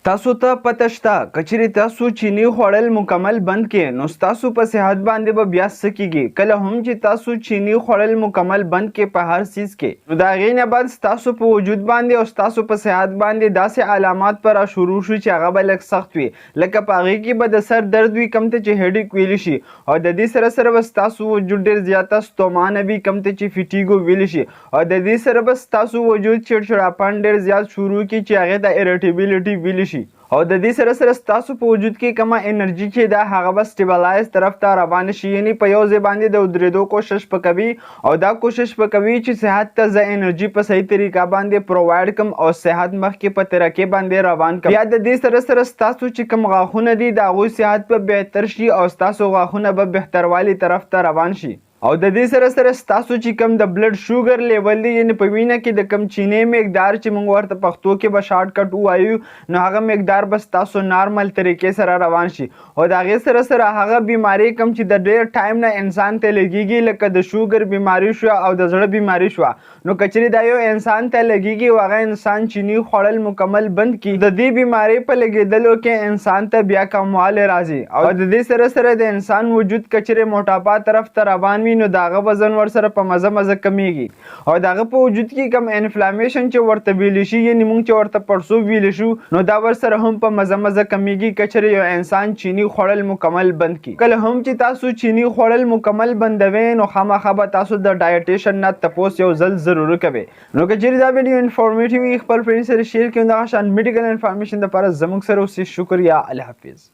تاسو ته پته شته کچېرې تاسو چینی خوړل مکمل بند کړئ نو ستاسو په صحت باندې به بیا څه کیږي کله هم چې تاسو چینی خوړل مکمل بند کړئ په هر څیز کې نو د هغې نه بعد ستاسو په وجود باندې او ستاسو په صحت باندې داسې علامات به را شروع شي چې هغه به لږ سخت وي لکه په هغې کې به د سر درد وي کوم ته چې هیډیک ویلی شي او د دې سره سره به ستاسو وجود ډېر زیاته ستومانه وي کوم ته چې فیټیګو ویلی شي او د دې سره به ستاسو وجود چړچړاپن ډېر زیات شروع کړي چې هغې ته ایریټیبیلیټي ویلی شي او د دې سره سره ستاسو په وجود کې کومه انرژي چې ده هغه به سټیبلایز طرف ته روان شي یعنی په یو ځای باندې د ودرېدو کوشش به کوي او دا کوشش به کوي چې صحت ته زه انرژي په صحیح طریقه باندې پرووایډ کړم او صحت مخکې په ترقۍ باندې روان کړم بیا د دې سره سره ستاسو چې کوم غاښونه دي د هغوی صحت به بهتر شي او ستاسو غاښونه به بهتروالي طرف ته روان شي او د دې سره سره ستاسو چې کوم د بلډ شوګر لیول دی یعنی په وینه کې د کم چینې مقدار چې موږ ورته پښتو کې به شارټ کټ ووایو نو هغه مقدار به ستاسو نارمل طریقې سره روان شي او د هغې سره سره هغه بیماري کوم چې د ډېر ټایم نه انسان ته لګېږي لکه د شوګر بیماري شوه او د زړه بیماري شوه نو که چېرې دا یو انسان ته لګېږي او هغه انسان چینی خوړل مکمل بند کړي د دې بیمارۍ په لګېدلو کې انسان ته بیا کموالی راځي او د دې سره سره د انسان وجود که چېرې موټاپا طرف ته روان وي نو د هغه وزن ورسره په مزه مزه کمیږي او د هغه په وجود کې کوم انفلامیشن چې ورته ویلی شي یعنې موږ چې ورته پړسوب ویلی شو نو دا ورسره هم په مزه مزه کمیږي که چېرې یو انسان چینی خوړل مکمل بند کړي کله هم چې تاسو چینی خوړل مکمل بندوئ نو خامخا به تاسو د ډایټیشن نه تپوس یو ځل ضرور کوئ نو که چېرې دا ویډیو انفارمیټیو وي خپل فرینډ سره شیر کړئ همدغه شان میډیکل انفارمیشن دپاره زموږ سره اوسئ شکریه الله حافظ